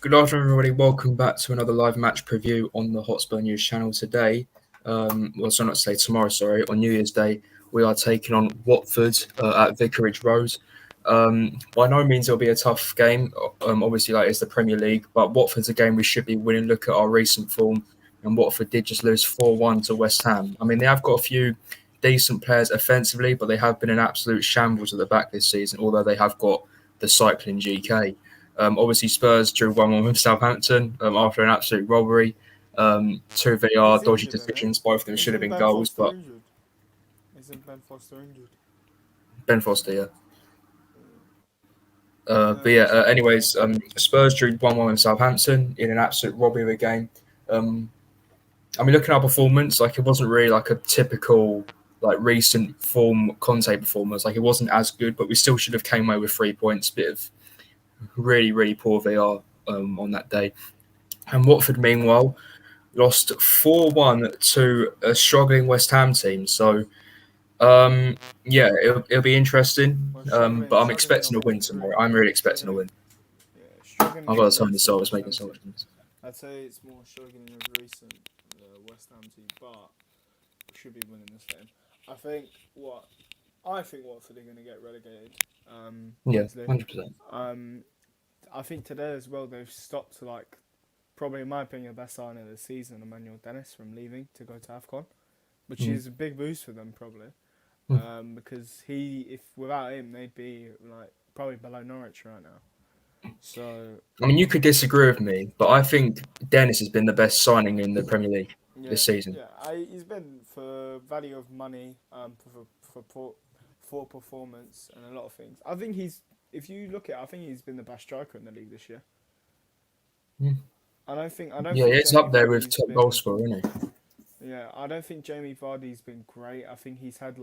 Good afternoon, everybody. Welcome back to another live match preview on the Hotspur News channel today. Not to say tomorrow, sorry, on New Year's Day, we are taking on Watford at Vicarage Road. By no means it'll be a tough game. Obviously, like it's the Premier League, but Watford's a game we should be winning. Look at our recent form, and Watford did just lose 4-1 to West Ham. I mean, they have got a few decent players offensively, but they have been an absolute shambles at the back this season, although they have got the cycling GK. Obviously, Spurs drew 1-1 with Southampton after an absolute robbery. Two VAR He's dodgy injured, isn't he? decisions. Both of them should have Isn't been Ben goals, Foster but injured? Isn't Ben Foster injured? Ben Foster, yeah. So Anyways, Spurs drew 1-1 with Southampton in an absolute robbery of a game. Looking at our performance, like it wasn't really like a typical like recent form Conte performance. Like it wasn't as good, but we still should have came away with 3 points. Bit of really poor VAR on that day. And Watford, meanwhile, lost 4-1 to a struggling West Ham team. So, it'll be interesting. well, But I'm struggling expecting a not win tomorrow. I'm really expecting a struggling. win. Yeah, struggling I've got of something to say. I recent was West making Ham so team. much sense. I'd say it's more struggling of recent West Ham team, but we should be winning this game. I think Watford are going to get relegated. Yeah, Easily. 100%. I think today as well they've stopped probably in my opinion the best signing of the season, Emmanuel Dennis, from leaving to go to AFCON, which is a big boost for them probably. Because if without him they'd be probably below Norwich right now. So I mean, you could disagree with me, but I think Dennis has been the best signing in the Premier League this season. he's been for value of money, for performance and a lot of things. I think if you look at it, I think he's been the best striker in the league this year. I don't think It's Jamie up there with Vardy's top goal scorer, isn't he? Yeah, I don't think Jamie Vardy's been great. I think he's had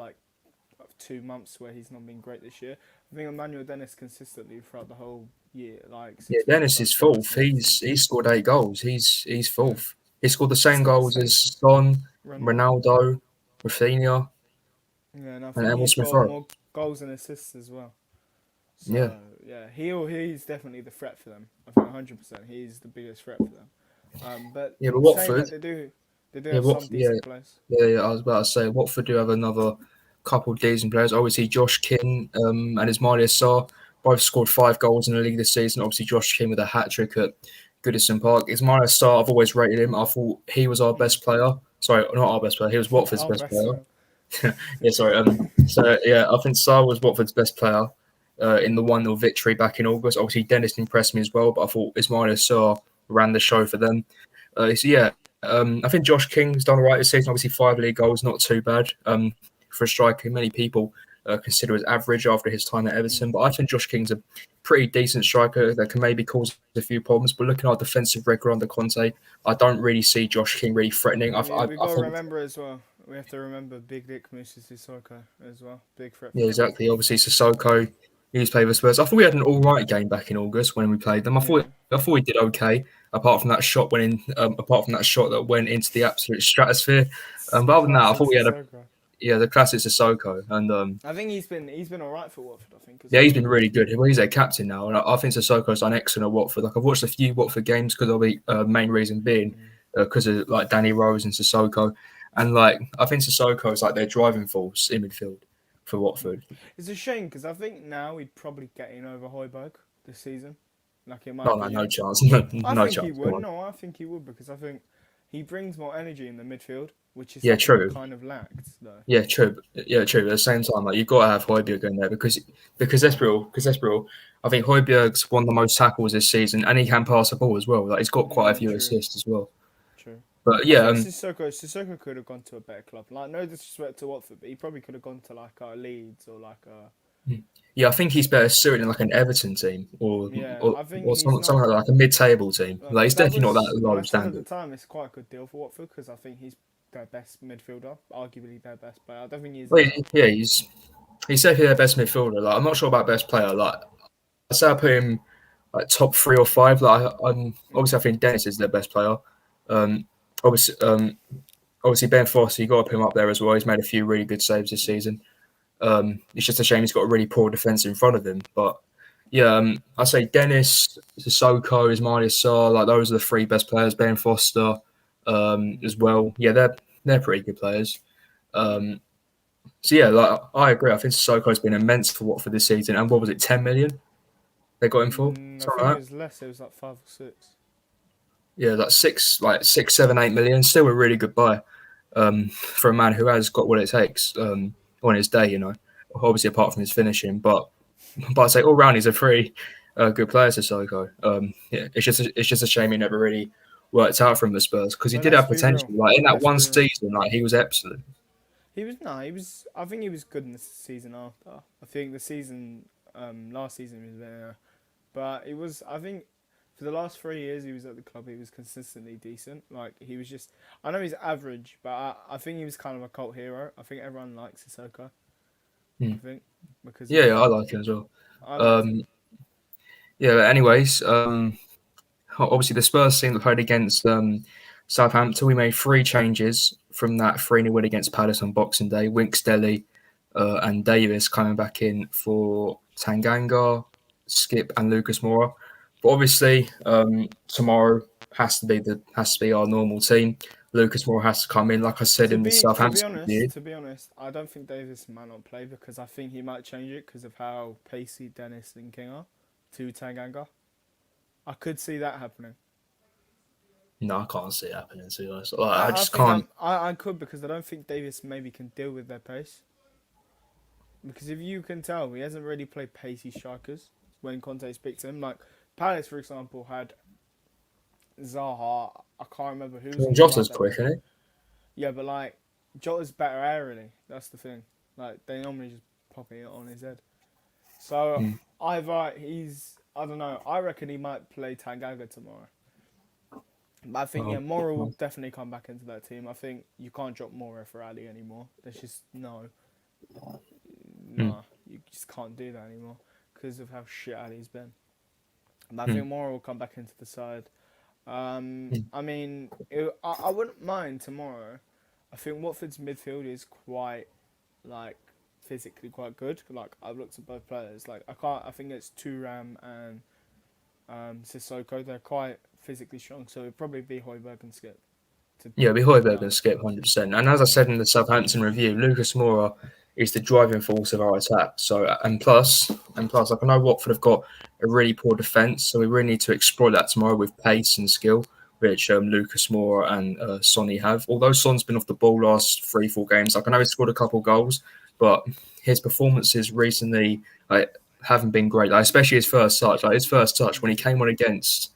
2 months where he's not been great this year. I think Emmanuel Dennis consistently throughout the whole year, Dennis is fourth. He's scored 8 goals. He's fourth. He scored the same It's not the goals same. as Son, Ronaldo. Ronaldo, Rafinha, Yeah, and I and think Emil he's Smith got Rowe. more goals and assists as well. Yeah. So he's definitely the threat for them. I think 100%. He's the biggest threat for them. But Yeah, but saying Watford. that they do Yeah, have some Watford. Yeah, decent players. I was about to say Watford do have another couple of decent players. Obviously, Josh King and Ismaila Sarr both scored 5 goals in the league this season. Obviously, Josh King with a hat trick at Goodison Park. Ismaila Sarr, I've always rated him. I thought he was our best player. Sorry, not our best player. He was Watford's Our best best player. player. I think Sarr was Watford's best player in the 1-0 victory back in August. Obviously, Dennis impressed me as well, but I thought Ismaila Sarr ran the show for them. I think Josh King's done all right this season. Obviously, 5 league goals, not too bad for a striker. Many people consider as average after his time at Everton, but I think Josh King's a pretty decent striker that can maybe cause a few problems. But looking at our defensive record under Conte, I don't really see Josh King really threatening. We've got to remember as well. We have to remember Big Dick Moses Sissoko as well. Big threat. Yeah, exactly. Obviously, Sissoko, he's played for Spurs. I thought we had an all right game back in August when we played them. I thought we did okay, apart from that shot that went into the absolute stratosphere. But other than that, I thought we had the classic Sissoko, and I think he's been all right for Watford. I think. He's been really good. Well, he's their captain now, and I think Sissoko's done excellent at Watford. Like I've watched a few Watford games because of the main reason being because of Danny Rose and Sissoko. And I think Sissoko is their driving force in midfield for Watford. It's a shame because I think now he'd probably get in over Højbjerg this season. No chance. No chance. He would. No, I think he would because I think he brings more energy in the midfield, which is true. Kind of lacked though. Yeah, true. Yeah, true. At the same time, you've got to have Højbjerg in there because let's be real. I think Højbjerg's won the most tackles this season, and he can pass the ball as well. He's got quite a few assists as well. True. But Sissoko could have gone to a better club. No disrespect to Watford, but he probably could have gone to a Leeds or Yeah, I think he's better suited in an Everton team or something like a mid-table team. He's definitely not that low standard. At the time, it's quite a good deal for Watford because I think he's their best midfielder, arguably their best player. I don't think he's. He's definitely their best midfielder. I'm not sure about best player. I'd say I put him top 3 or 5. Obviously, I think Dennis is their best player. Obviously Ben Foster, you got to put him up there as well. He's made a few really good saves this season. It's just a shame he's got a really poor defence in front of him. But Yeah, I say Dennis, Sissoko, Ismail Sarr, like those are the three best players. Ben Foster, Mm. as well. Yeah, they're pretty good players. Mm. Um, so yeah, like I agree. I think Sissoko's been immense for Watford this season. And what was it, 10 million they got him for? I Something think it like that. was less. It was like 5 or 6. Yeah, like six, 7, 8 million. Still a really good buy for a man who has got what it takes on his day. Obviously apart from his finishing, but I say all round he's a pretty good player, Sissoko. Yeah, it's just a shame he never really worked out from the Spurs because he But did let's have be real. potential. Like in that Let's one be real. season, like he was excellent. He was no. He was. I think he was good in the season after. I think the season, last season he was there, but it was. I think for the last 3 years he was at the club, he was consistently decent. Like he was just. I know he's average, but I think he was kind of a cult hero. I think everyone likes Sissoko. Hmm. I think because Yeah, of yeah, I like him as well. I liked him. Um, yeah, but anyways, obviously the Spurs team that played against Southampton, we made three changes from that 3-0 win against Palace on Boxing Day. Winks, Dele, and Davis coming back in for Tanganga, Skip, and Lucas Moura. But obviously, tomorrow has to be our normal team. Lucas Moura has to come in, like I said in the To be Southampton honest, review. to be honest, I don't think Davis might not play because I think he might change it because of how pacey Dennis and King are to Tanganga. I could see that happening. No, I can't see it happening. To be honest, like, I I just think can't. I could because I don't think Davis maybe can deal with their pace. Because if you can tell, he hasn't really played pacey strikers when Conte speaks to him. Like Palace, for example, had Zaha. I can't remember who was on the Jota's right back quick, then. isn't it? Yeah, but like Jota's better aerially. That's the thing. Like they normally just popping it on his head. So Mm. either he's I don't know. I reckon he might play Tanganga tomorrow. But I think yeah, Oh, Mora will definitely come back into that team. I think you can't drop Mora for Ali anymore. There's just mm, you just can't do that anymore because of how shit Ali's been. But I mm, think Mora will come back into the side. mm. I mean, I wouldn't mind tomorrow. I think Watford's midfield is quite like physically quite good. Like I've looked at both players. Like I can't. I think it's Turam and Sissoko. They're quite physically strong, so it'd probably be Højbjerg and Skip to Yeah, we hold Højbjerg down and the Skip front. 100%. And as I said in the Southampton review, Lucas Moura is the driving force of our attack. So and plus, like I know Watford have got a really poor defence, so we really need to exploit that tomorrow with pace and skill, which Lucas Moura and Sonny have. Although Son's been off the ball last 3-4 games, like I know he scored a couple goals, but his performances recently haven't been great. Like, especially his first touch. Like his first touch when he came on against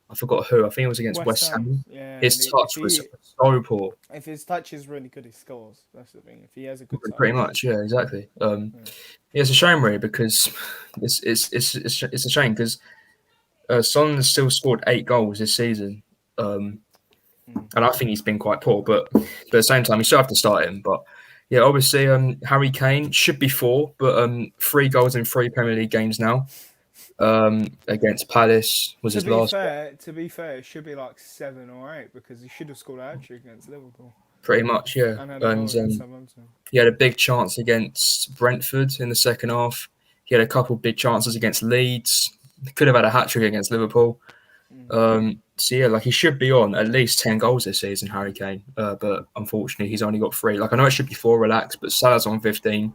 I forgot who. I think it was against West West Ham, Ham. yeah, and His if touch was he so poor. if his touch is really good, he scores. That's the thing. If he has a good Pretty touch, much, yeah, exactly. yeah. Yeah, it's a shame, really, because it's a shame because Son has still scored 8 goals this season, Mm. and I think he's been quite poor. But at the same time, you still have to start him. But yeah, obviously, Harry Kane should be 4, but 3 goals in 3 Premier League games now. Against Palace was his last one. To be fair, it should be like 7 or 8 because he should have scored a hat trick against Liverpool Pretty much, yeah. and had a And goal against Southampton. he had a big chance against Brentford in the second half. He had a couple of big chances against Leeds. He could have had a hat trick against Liverpool. Mm. So yeah, like he should be on at least 10 goals this season, Harry Kane. But unfortunately, he's only got 3. Like I know it should be 4, relax, but Salah's on 15.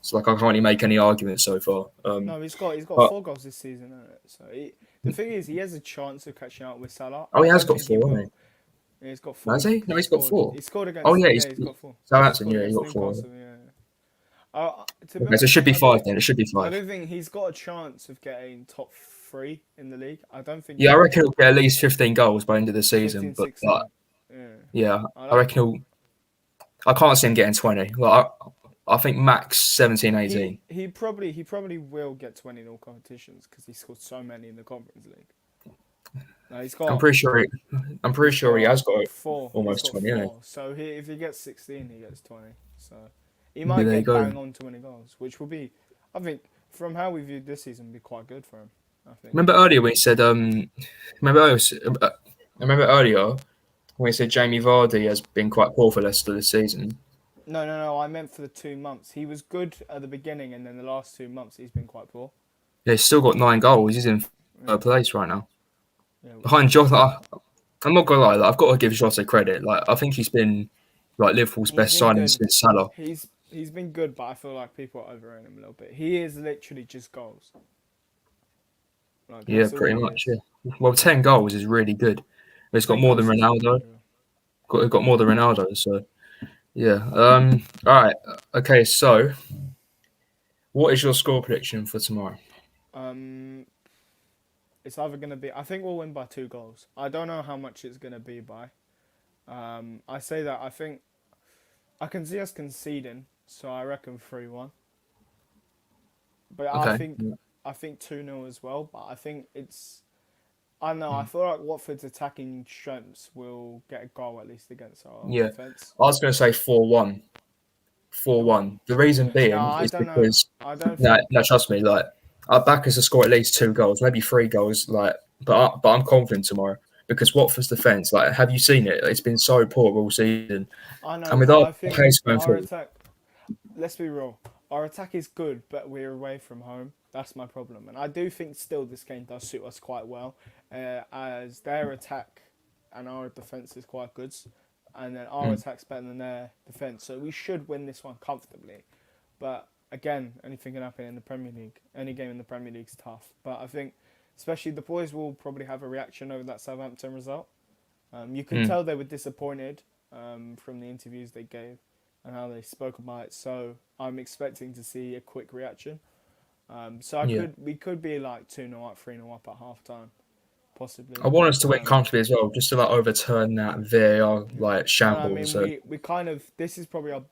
So like I can't really make any arguments so far. No, he's got But 4 goals this season, isn't it? So the thing is, he has a chance of catching up with Salah. oh, I he has don't got think he 4, hasn't will. he? Yeah, he's got Has 4 he? because No, he's got 4. He scored Oh against. yeah, Yeah, he's he's got 4. He Southampton. scored Yeah, he against got 4. Newcastle. Yeah. To be Okay, so it honest, should be 5 then. It should be I 5. don't think he's got a chance of getting top 3 in the league. I don't think Yeah, he I will. reckon he'll get at least 15 goals by the end of the season. 15, But 16. Yeah. yeah, I I don't. reckon he'll. I can't see him getting 20. Like I think max 17, 18. He probably will get 20 in all competitions because he scored so many in the Conference League. No, I'm pretty sure. I'm pretty he's sure he got has got 4. He's almost got 20. Anyway. 4. So if he gets 16, he gets 20. So he Yeah, might there you get go. bang on 20 goals, which will be, I think, from how we viewed this season, be quite good for him. I think. Remember earlier when he said. Remember, I remember earlier when he said Jamie Vardy has been quite poor for Leicester this season. No. I meant for the 2 months. He was good at the beginning, and then the last 2 months he's been quite poor. Yeah, he's still got 9 goals. He's in Yeah, third place right now. yeah, which Behind is Jota, I'm not gonna lie. Like, I've got to give Jota credit. Like, I think he's been like Liverpool's he's best been signing good. since Salah. He's been good, but I feel like people are overrating him a little bit. He is literally just goals. Like Yeah, that's all pretty he much. is. Yeah. Well, 10 goals is really good. He's got Ten more than goals is really Ronaldo. good. Got more than Ronaldo. So yeah. All right. Okay. So, what is your score prediction for tomorrow? Um, it's either gonna be. I think we'll win by 2 goals. I don't know how much it's gonna be by. I say that I think I can see us conceding, so I reckon 3-1. But Okay. I think 2-0 as well. But I think it's I don't know. I Mm. feel like Watford's attacking strengths will get a goal at least against our Yeah. defence. I was going to say 4-1. 4-1. The reason No, being I is don't know. because I don't no, think. no, trust me. Like, our back us to score at least 2 goals, maybe 3 goals. Like, but I'm confident tomorrow because Watford's defense. Like, have you seen it? It's been so poor all season, I and know, with but our I think pace going our forward. attack. Let's be real. Our attack is good, but we're away from home. That's my problem, and I do think still this game does suit us quite well, as their attack and our defense is quite good, and then our Mm, attack's better than their defense. So we should win this one comfortably. But again, anything can happen in the Premier League. Any game in the Premier League is tough. But I think, especially the boys will probably have a reaction over that Southampton result. You can mm, tell they were disappointed from the interviews they gave and how they spoke about it. So I'm expecting to see a quick reaction. So yeah. we could be like 2-0 up, 3-0 up at half time, possibly. I want us to win Um, comfortably as well, just to like overturn that VAR yeah. like And I shambles. mean, So we kind of this is probably our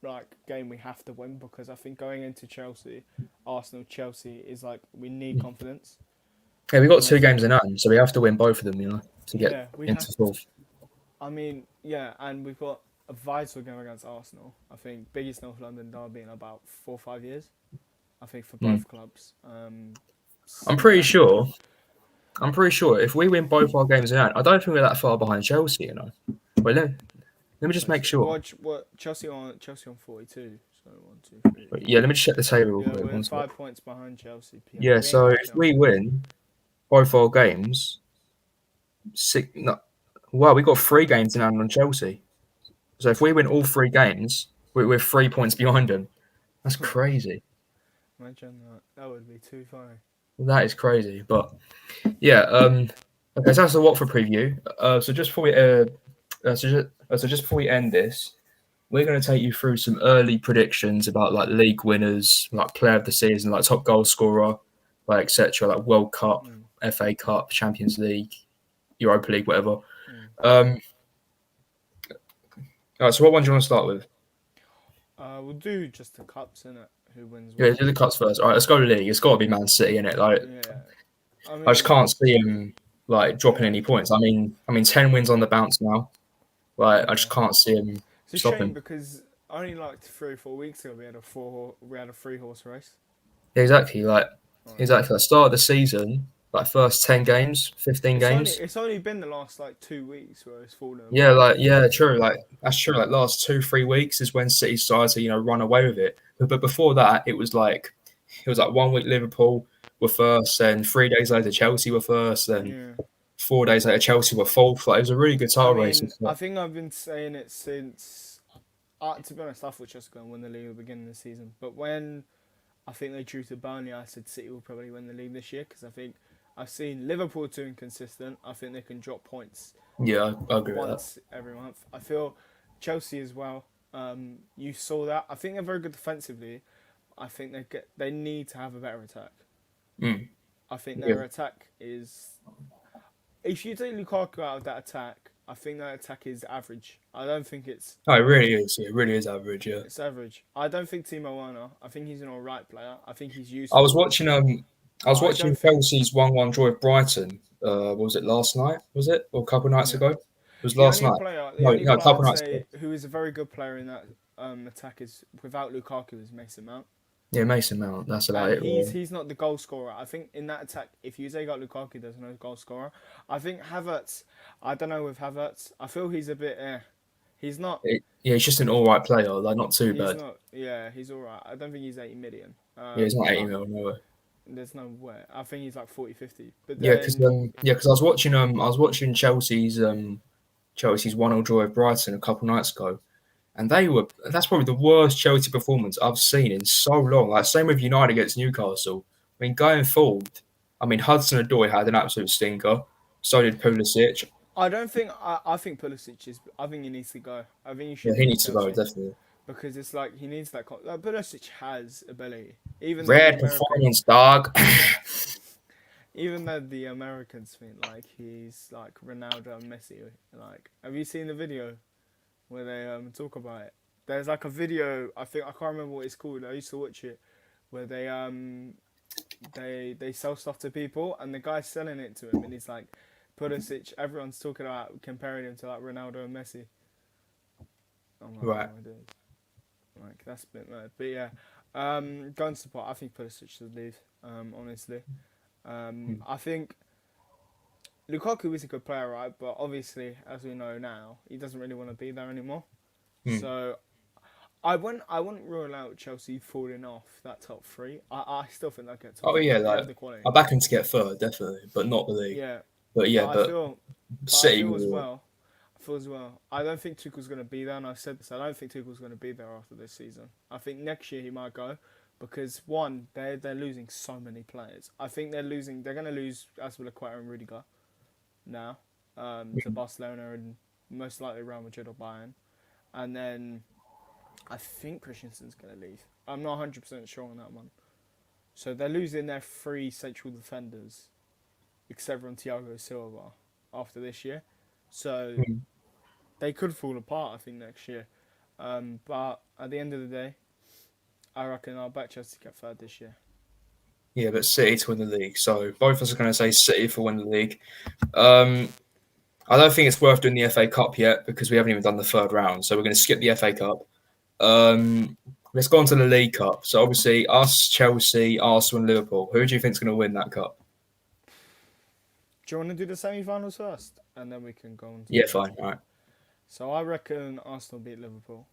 like game we have to win because I think going into Chelsea, Arsenal, Chelsea is like we need confidence, yeah, we got and I two games think in hand, so we have to win both of them, to get yeah we have. into fourth. I mean yeah, and we've got a vital game against Arsenal. I think biggest North London derby in about 4 or 5 years. I think for Mm. both clubs. I'm pretty Massive game. sure. I'm pretty sure if we win both our games in hand, I don't think we're that far behind Chelsea. Wait, let me just Let's make see. sure. What Chelsea on 42. So one, two, three, Wait, yeah, four. let me just check the table real Yeah, quick. we're One sec. 5 points behind Chelsea. Yeah, Yeah, we ain't so got if we Chelsea. win both our games, six. No, wow, we got 3 games in hand on Chelsea. So if we win all 3 games, we're 3 points behind them. That's crazy. Imagine that. That would be too funny. That is crazy. But yeah, okay, so that's the Watford preview. So just before we so just before we end this, we're going to take you through some early predictions about like league winners, like player of the season, like top goal scorer, like etc., like World Cup, Mm, FA Cup, Champions League, Europa League, whatever. mm. Um, all right, so what one do you want to start with? We'll do just the cups in it. Who wins Yeah, what? do the cuts first. All right, let's go to league. It's got to be Man City in it. Like, Yeah. I I just mean, can't see him like dropping yeah, any points. I mean, 10 wins on the bounce now. Like, I yeah. just can't see him It's a shame stopping. because only like 3 or 4 weeks ago we had a 3 horse race. Yeah, exactly. Like, Like, exactly. Like, start of the season, like first 10 games, 15 games. it's only been the last like 2 weeks where it's fallen Yeah, apart. like yeah, true. Like that's true. Like last 2 3 weeks is when City started to run away with it. But before that, it was like 1 week Liverpool were first, then 3 days later Chelsea were first, then Yeah. 4 days later Chelsea were fourth. Like it was a really good I title race. mean, I think I've been saying it since. To be honest, I thought Chelsea were going to win the league at the beginning of the season. But when I think they drew to Burnley, I said City will probably win the league this year because I think I've seen Liverpool too inconsistent. I think they can drop points Yeah, I agree with that. once every month. I feel Chelsea as well. You saw that. I think they're very good defensively. I think they need to have a better attack. Mm, I think yeah. their attack is. If you take Lukaku out of that attack, I think that attack is average. I don't think it's. No, it really is. It really is average. Yeah. It's average. I don't think Timo Werner. I think he's an alright player. I think he's I was useful. watching I But was I watching don't think. Chelsea's 1-1 draw with Brighton. What was it last night? Was it or a couple of nights Yeah. ago? It was last night. The No, only no, a player couple I'd of nights ago. say who is a very good player in that attack is without Lukaku is Mason Mount. Yeah, Mason Mount. That's about And it. Really. he's not the goal scorer. I think in that attack, if you take out Lukaku, there's no goal scorer. I think Havertz. I don't know with Havertz. I feel he's a bit. He's not. Yeah, he's just an all right player. Like not too He's bad. not. Yeah, he's all right. I don't think he's 80 million. Yeah, he's not 80 But mil. No way. There's no way. I think he's like 40, 50. But Yeah, because then I was watching Chelsea's 1-0 draw with Brighton a couple nights ago, and that's probably the worst Chelsea performance I've seen in so long. Like same with United against Newcastle. I mean, going forward, I mean Hudson-Odoi had an absolute stinker. So did Pulisic. I don't think I think Pulisic is. I think he needs to go. I think he Yeah, should he leave needs to go Chelsea definitely. because it's like he needs that. Like Pulisic has ability, even though the Red American, performance, dog. even though the Americans think like he's like Ronaldo and Messi. Like, have you seen the video where they talk about it? There's like a video. I can't remember what it's called. I used to watch it where they sell stuff to people and the guy's selling it to him and he's like Pulisic. Everyone's talking about comparing him to like Ronaldo and Messi. I'm like, oh Right. my days. Like that's a bit mad. But yeah, going to the part, I think Pulisic should leave. Honestly, Hmm. I think Lukaku is a good player, right? But obviously, as we know now, he doesn't really want to be there anymore. Hmm. So I wouldn't rule out Chelsea falling off that top three. I still think they'll get top Oh four. yeah, They like have the quality. I back him to get third, definitely, but not the league. Yeah, But but yeah, I but feel, but I City feel as will. well. I feel as well. I don't think Tuchel's going to be there, and I've said this. I don't think Tuchel's going to be there after this season. I think next year he might go because one, they're losing so many players. I think they're losing. They're going to lose Azpilicueta and Rudiger now to Barcelona and most likely Real Madrid or Bayern, and then I think Christensen's going to leave. I'm not 100% sure on that one. So they're losing their three central defenders, except from Thiago Silva, after this year. So Hmm. they could fall apart, I think, next year. But at the end of the day, I reckon I'll back Chelsea to get third this year. Yeah, but City to win the league. So both of us are going to say City for win the league. Um, I don't think it's worth doing the FA Cup yet because we haven't even done the third round. So we're going to skip the FA Cup. Let's go on to the League Cup. So obviously, us, Chelsea, Arsenal, and Liverpool. Who do you think's going to win that cup? Do you want to do the semi-finals first, and then we can go on to Yeah, the fine. league? All right. So I reckon Arsenal beat Liverpool.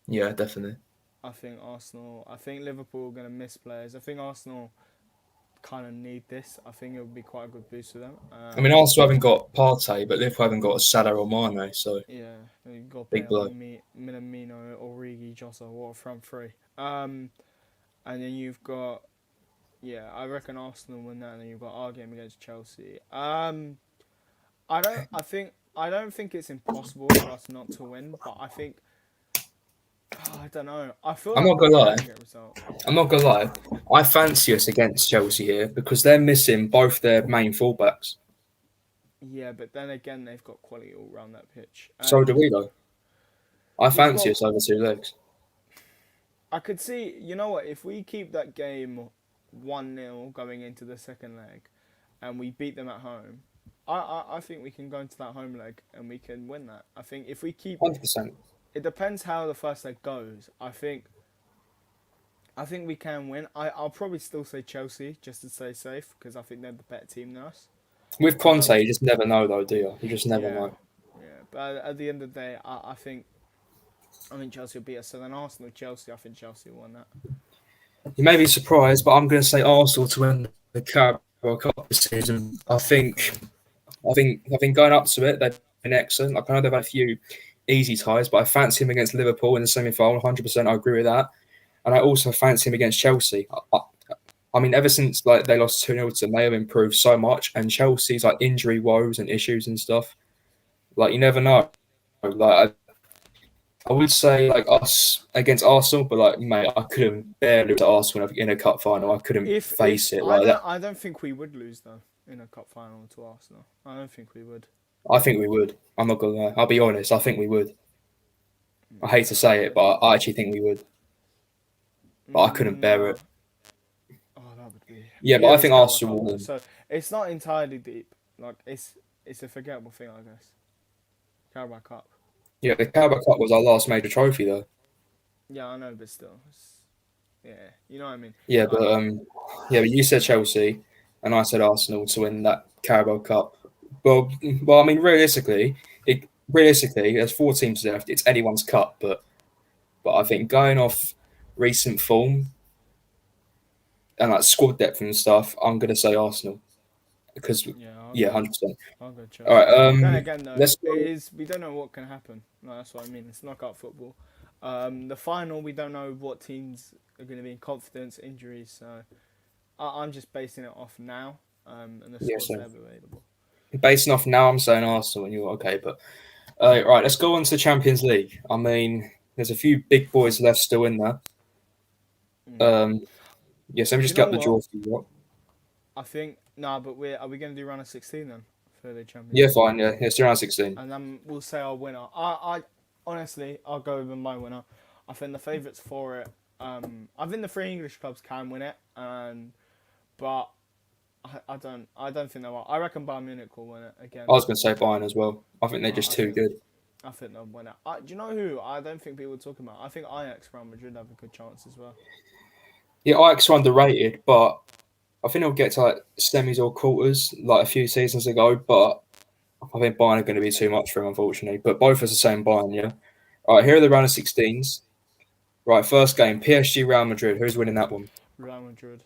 Yeah, definitely. I think Arsenal. I think Liverpool are going to miss players. I think Arsenal kind of need this. I think it would be quite a good boost for them. I mean, Arsenal haven't got Partey, but Liverpool haven't got Salah or Mane, so Yeah, you've got to play big like blow. Minamino, Origi, Jota, what a front three. And then you've got, yeah, I reckon Arsenal win that, and then you've got our game against Chelsea. I don't think it's impossible for us not to win, but I think, I don't know. I feel I'm like not we gonna lie. can get a result. I'm not gonna lie. I fancy us against Chelsea here because they're missing both their main fullbacks. Yeah, but then again, they've got quality all around that pitch, So do and we, though. I we've fancy got. us over two legs. I could see, you know what, if we keep that game 1-0 going into the second leg, and we beat them at home, I think we can go into that home leg and we can win that. I think if we keep 100%. it depends how the first leg goes. I think we can win. I'll probably still say Chelsea just to stay safe because I think they're the better team than us. With Um, Conte, you just never know, though, do you? You just never yeah, know. yeah. But at the end of the day, I think Chelsea will beat us. So then Arsenal, Chelsea. I think Chelsea will win that. You may be surprised, but I'm going to say Arsenal to win the Carabao Cup this season. Okay. I think going up to it, they've been excellent. Like, I know they've had a few easy ties, but I fancy him against Liverpool in the semi-final. 100%, I agree with that. And I also fancy him against Chelsea. I mean, ever since like they lost 2-0 to them, they have improved so much. And Chelsea's like injury woes and issues and stuff. Like you never know. Like I would say like us against Arsenal, but like mate, I couldn't bear lose to Arsenal in a cup final. I couldn't If face it like that. I don't think we would lose though in a cup final to Arsenal. I don't think we would. I think we would. I'm not gonna lie. I'll be honest. I think we would. I hate to say it, Mm, but I actually think we would. But I couldn't bear no. it. Oh, that would be. Yeah, but Yeah, I it's think Carabao Arsenal Cup will though, win. so it's not entirely deep. Like it's a forgettable thing, I guess. Carabao Cup. Yeah, the Carabao Cup was our last major trophy though. Yeah, I know, but still, yeah, you know what I mean. Yeah, Like, but you said Chelsea, and I said Arsenal to win that Carabao Cup. Well, I mean, realistically, there's four teams left. It's anyone's cup, but I think going off recent form, and like squad depth and stuff, I'm gonna say Arsenal because Yeah, yeah, 100%. I'll go All Chelsea. right, Then again, though, let's it go. is we don't know what can happen. No, that's what I mean. It's knockout football. The final, we don't know what teams are going to be in confidence, injuries. So I'm just basing it off now and the Yeah, squads they so have available. basing off now, I'm saying Arsenal, and you're okay. But right, let's go on to Champions League. I mean, there's a few big boys left still in there. Mm. Um, yes, let me Do just you get know up the what? draw for you. What? I think but are we going to do round of 16 then for the Champions Yeah, League? fine. Yeah, it's around 16. And then we'll say our winner. I honestly, I'll go with my winner. I think the favourites for it. I think the three English clubs can win it, but I don't think they will. I reckon Bayern Munich will win it I again. was going to say Bayern as well. I think they're just I too think good. they'll win it. Do you know who? I don't think people are talking about. I think Ajax, Real Madrid have a good chance as well. Yeah, Ajax are underrated, but I think they'll get to like semis or quarters like a few seasons ago. But I think Bayern are going to be too much for them, unfortunately. But both are the same Bayern, yeah. All right, here are the round of 16s. Right, first game, PSG Real Madrid. Who's winning that one? Real Madrid.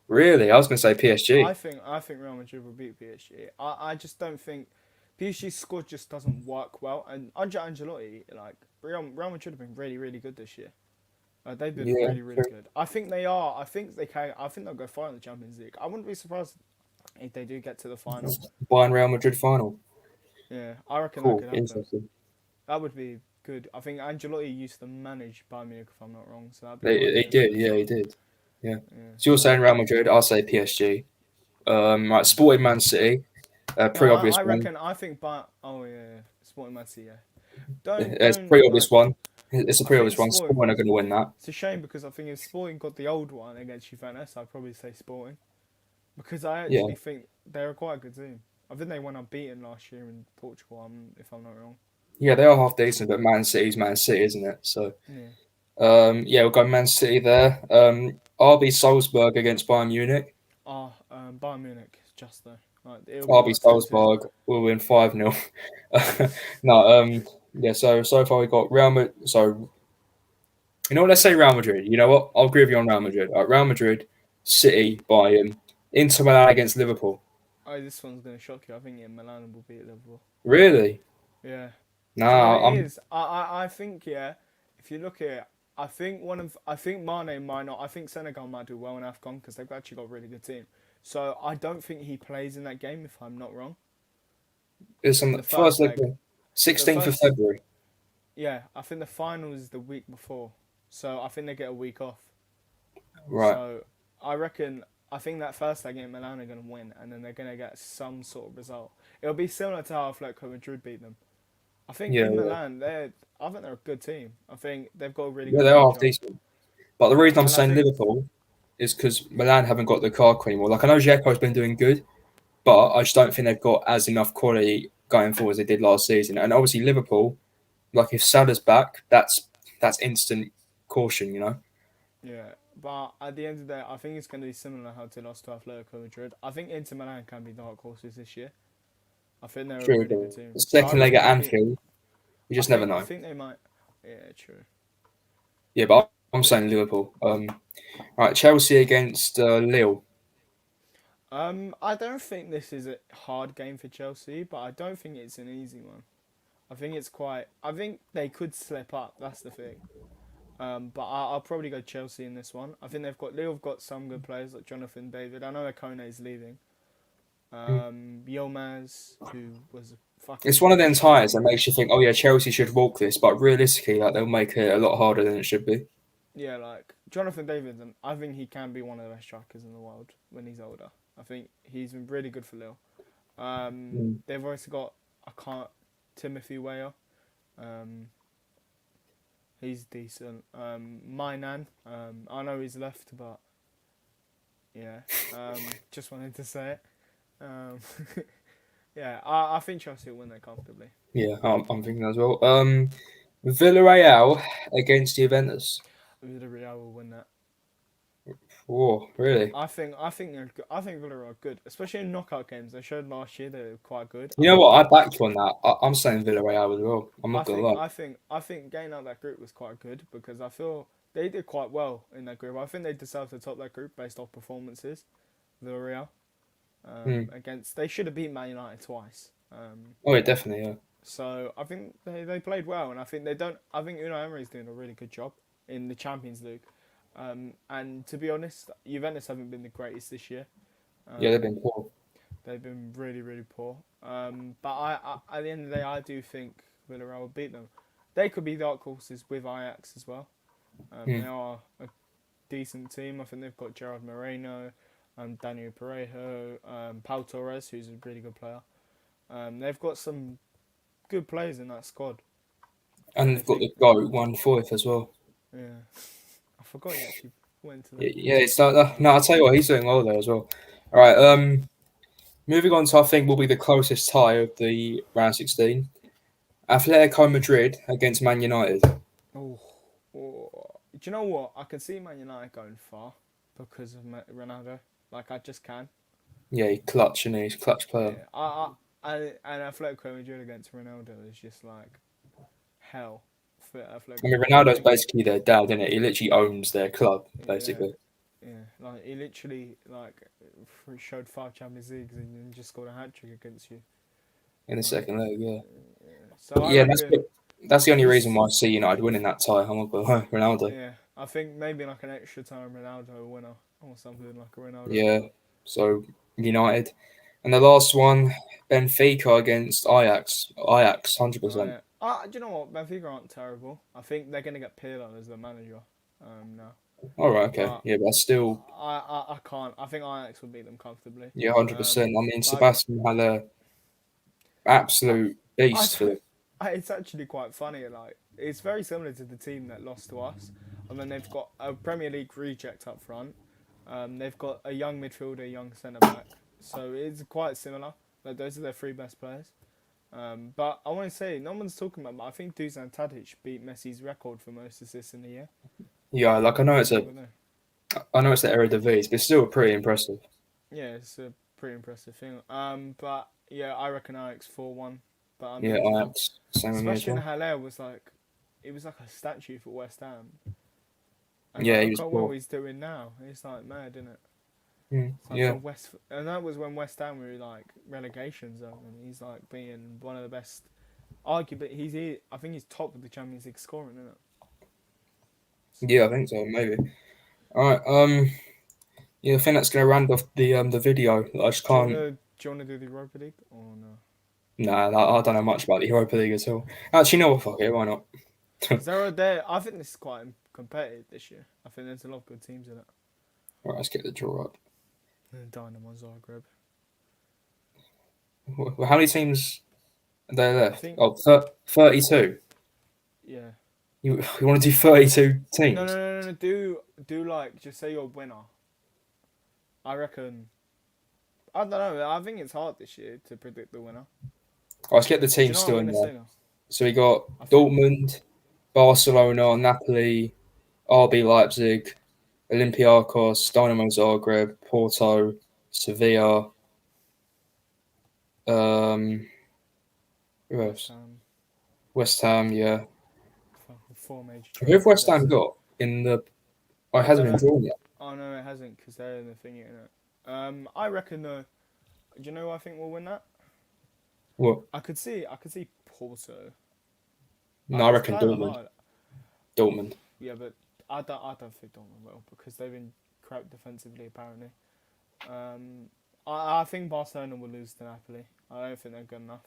Really? I was going to say I PSG. think I think Real Madrid will beat PSG. I just don't think PSG's squad just doesn't work well. And under Ancelotti, like Real Madrid have been really really good this year. They've been Yeah, really really true. good. I think they are. I think they can. I think they'll go far in the Champions League. I wouldn't be surprised if they do get to the final. Bayern Real Madrid final. Yeah, I reckon that Cool, could happen. interesting. That would be good. I think Ancelotti used to manage Bayern Munich if I'm not wrong, so that'd be quite They good. did, yeah, he did. Yeah. Yeah. So you're saying Real Madrid? I'll say PSG. Right, Sporting Man City. No, Pretty obvious I one. reckon. I think Bayern. Oh yeah, Sporting Man City. Yeah. Don't It's a don't pretty obvious like. one. It's a I pretty think obvious one. Sporting. Sporting are going to win that. It's a shame because I think if Sporting got the old one against Juventus, I'd probably say Sporting because I Yeah, actually think they're quite a good team. I think they went unbeaten last year in Portugal. If I'm not wrong. yeah, they are half decent, but Man City's Man City, isn't it? So, Yeah. yeah, we'll go Man City there. RB Salzburg against Bayern Munich. Bayern Munich, just though. Like, it'll be RB like 2-2. Salzburg will win 5-0. No, yeah, so far we got Real Madrid. So, you know what? Let's say Real Madrid. You know what? I'll agree with you on Real Madrid. Real Madrid, City, Bayern, Inter Milan against Liverpool. Oh, this one's gonna shock you. I think Milan will beat Liverpool. Really? Yeah. Do you know what Nah, it I'm. is? I think yeah. If you look at it, I think Mane might not. I think Senegal might do well in Afcon because they've actually got a really good team. So I don't think he plays in that game if I'm not wrong. It's on In the the first first leg, leg, the 16th of first February. yeah. I think the final is the week before. So I think they get a week off. Right. So I reckon. I think that first leg in Milan are going to win, and then they're going to get some sort of result. It'll be similar to how Atletico Madrid beat them. I think Yeah, in yeah. Milan, I think they're a good team. I think they've got a really Yeah, good they are half manager, decent. But the reason I'm and I saying think Liverpool is because Milan haven't got the Lukaku anymore. Like, I know Dzeko's been doing good, but I just don't think they've got as enough quality going forward as they did last season. And obviously Liverpool, like if Salah's back, that's instant caution, you know. yeah. But at the end of the day, I think it's going to be similar how they lost to Atletico Madrid. I think Inter Milan can be dark horses this year. I think they're a True, really good but team. the So I second leg reckon at they'll beat. Anfield, you just never I know. think they might. Yeah, true. Yeah, but I'm saying Liverpool. Right, Chelsea against Lille. I don't think this is a hard game for Chelsea, but I don't think it's an easy one. I think it's quite. I think they could slip up. That's the thing. But I'll probably go Chelsea in this one. I think Lille have got some good players like Jonathan David. I know Kone's leaving. Yilmaz, who was a It's fucking one of them beast last ties that season. makes you think, oh yeah, Chelsea should walk this, but realistically, like they'll make it a lot harder than it should be. Yeah, like Jonathan David, and I think he can be one of the best strikers in the world when he's older. I think he's been really good for Lille. Mm. They've also got Timothy Weah. Um, he's decent. My Nan. I know he's left, but yeah. Just wanted to say it. Um, yeah, I think Chelsea will win that comfortably. Yeah, I'm thinking as well. Villarreal against Juventus. Villarreal will win that. Oh, really? I think Villarreal are good, especially in knockout games. They showed last year they were quite good. You know what? I back you on that. I'm saying Villarreal as well. I'm not gonna lie. I think getting out that group was quite good because I feel they did quite well in that group. I think they deserve to top that group based off performances. Villarreal Mm. against they should have beaten Man United twice. Oh, yeah, definitely. Yeah. So I think they played well, and I think they don't. I think Unai Emery is doing a really good job in the Champions League. And to be honest, Juventus haven't been the greatest this year. Yeah, they've Um, been poor. they've been really, really poor. But at the end of the day, I do think Villarreal will beat them. They could be dark horses with Ajax as well. They Mm. are a decent team. I think they've got Gerard Moreno, Daniel Parejo, Pau Torres, who's a really good player. They've got some good players in that squad. And And I they've got think, the GOAT 1/4 as well. yeah, I forgot he actually went to Yeah, them. yeah, it's like that. No, Um, I'll tell you what, he's doing well there as well. All right. Moving on to I think will be the closest tie of the round 16. Atletico Madrid against Man United. oh, do you know what? I can see Man United going far because of Ronaldo. Like I just can. Yeah, he clutch and he's a clutch player. Yeah, and Atletico Madrid against Ronaldo is just like hell for I Atletico mean, Madrid. I Ronaldo's think, basically their dad, isn't it? He literally owns their club, yeah, basically, yeah, like he literally like showed 5 Champions Leagues and then just scored a hat trick against you. in the Like, second leg. Yeah, so but I yeah, reckon that's the only reason this. why I see United winning that tie. I'm not gonna lie, Ronaldo. Yeah, I think maybe like an extra time Ronaldo winner or something like a Ronaldo Yeah, winner. so United, and the last one, Benfica against Ajax. Ajax, 100%. Yeah. Do you know what? Benfica aren't terrible. I think they're gonna get Pirlo as the manager. Now, All right, okay, but yeah, but still, I can't. I think Ajax will beat them comfortably. yeah, 100%. Um, I mean, like Sebastian had a I, absolute I beast for don't. them. It's actually quite funny. Like it's very similar to the team that lost to us, and then they've got a Premier League reject up front. They've got a young midfielder, a young centre back. So it's quite similar. Like those are their 3 best players. But I want to say, no one's talking about. But I think Dusan Tadic beat Messi's record for most assists in the year. Yeah, like I know it's The a, other day. I know it's the Eredivisie, but it's still pretty impressive. Yeah, it's a pretty impressive thing. But yeah, I reckon Ajax 4-1. But I Yeah, mean, Ajax, same with me as Sebastian well. Haller was like, it was like a statue for West Ham. And Yeah, like, he look was at what poor. he's doing now. It's like mad, isn't it? It's like Yeah, for and that was when West Ham were like relegation zone, and he's like being one of the best. Arguably, I think he's top of the Champions League scoring, isn't it? So, yeah, I think so, maybe. All right, yeah, I think that's gonna round off the video. I just can't. do you wanna do the Europa League or no? Nah, I don't know much about the Europa League at all. Actually, no, fuck it, why not? Because there are there. I think this is quite competitive this year. I think there's a lot of good teams in it. All right, let's get the draw up. Dynamo Zagreb. Well, how many teams are there I left? think Oh, 32. yeah. You want to do 32 No, no, teams? no, no, no. Do like just say you're a winner. I reckon. I don't know. I think it's hard this year to predict the winner. Oh, let's get the Do you teams know what I'm still in gonna there. say now? So we got I think. Dortmund, Barcelona, Napoli, RB Leipzig, Olympiacos, Dynamo Zagreb, Porto, Sevilla. Um, who West else? Ham. West Ham, yeah. Fucking 4 major Who have trophies. West Ham That's it. got in the? Oh, it I hasn't don't been know. drawn yet. Oh no, it hasn't because they're in the thing, isn't it? I reckon though. Do you know who I think will win that? What? I could see Porto. No, I It's reckon kind of Dortmund. hard. Dortmund. Yeah, but I don't think Dortmund will because they've been crap defensively apparently. I think Barcelona will lose to Napoli. I don't think they're good enough.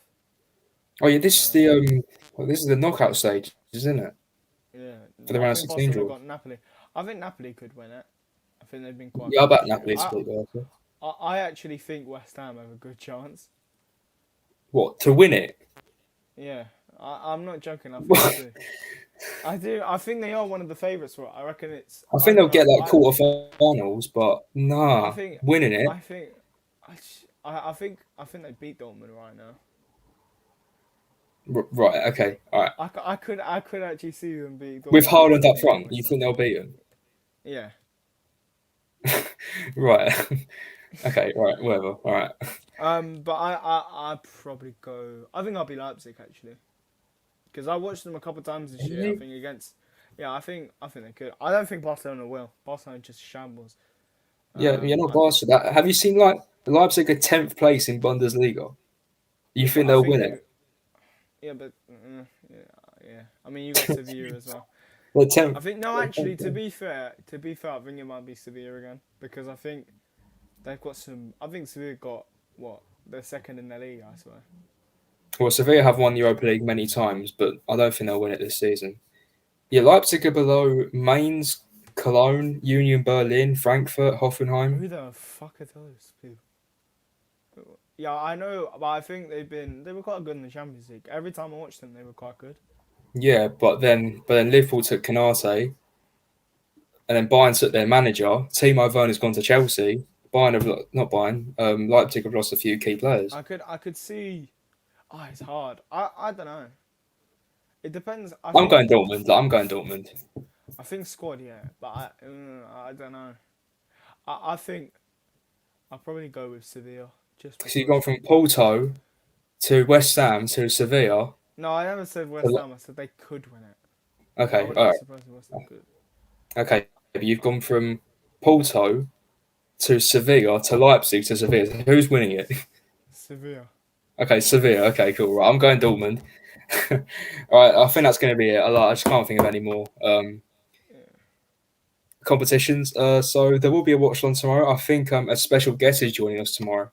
Oh yeah, this is the Um, this is the knockout stage, isn't it? yeah, For the I round of think 16 Barcelona draw. got Napoli. I think Napoli could win it. I think they've been quite Yeah, I good bet this year. Napoli split there. I actually think West Ham have a good chance. What to win it? Yeah, I'm not joking. I think they do. I do. I think they are one of the favourites for it. I reckon it's. I I think they'll don't get know. like quarterfinals, but I nah, think. winning it. I think. I think they beat Dortmund right now. Right, okay, all right. I could actually see them beat With Dortmund Haaland instead up of beating front, you West think Ham. they'll beat them? Yeah. Right. Okay, right, whatever. All right. But I probably go. I think I'll be Leipzig actually, because I watched them a couple of times this year. I Really? think against. Yeah, I think they could. I don't think Barcelona will. Barcelona just shambles. Yeah, you're not I, biased to that. Have you seen like Leipzig are 10th place in Bundesliga? You yeah, but think I they'll think win they. it? Yeah, but yeah, yeah. I mean, you got Sevilla as well. They're I 10th. think no, They're actually, 10th. to be fair, I think it might be Sevilla again because I think they've got some. I think Sevilla got what they're second in the league. I swear. Well, Sevilla have won the Europa League many times, but I don't think they'll win it this season. Yeah, Leipzig are below Mainz, Cologne, Union Berlin, Frankfurt, Hoffenheim. Who the fuck are those people? Yeah, I know, but I think they were quite good in the Champions League. Every time I watched them, they were quite good. Yeah, but then Liverpool took Canate, and then Bayern took their manager. Timo Werner's gone to Chelsea. Bayern have not Bayern. Leipzig have lost a few key players. I could see. Oh, it's hard. I don't know. It depends. I I'm think going Dortmund. Like, I'm going Dortmund. I think squad, yeah, but I don't know. I think I'll probably go with Sevilla just So you've gone because. from Porto to West Ham to Sevilla. No, I never said West Ham. I said they could win it. I Okay, wouldn't all be right. surprised if West Ham could. Okay, but you've gone from Porto to Sevilla to Leipzig to Sevilla. Who's winning it? Sevilla. Okay, Sevilla. Okay, cool. Right, I'm going Dortmund. All right, I think that's going to be it. I just can't think of any more Yeah. competitions. So there will be a watch on tomorrow. I think a special guest is joining us tomorrow.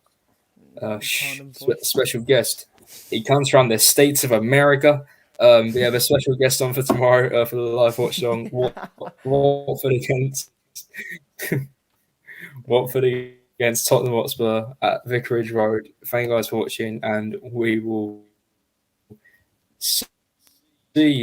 Tottenham voice. Special guest. He comes from the States of America. We have a special guest on for tomorrow for the live watch on Watford against Yeah. Watford against Tottenham Hotspur at Vicarage Road. Thank you guys for watching, and we will see you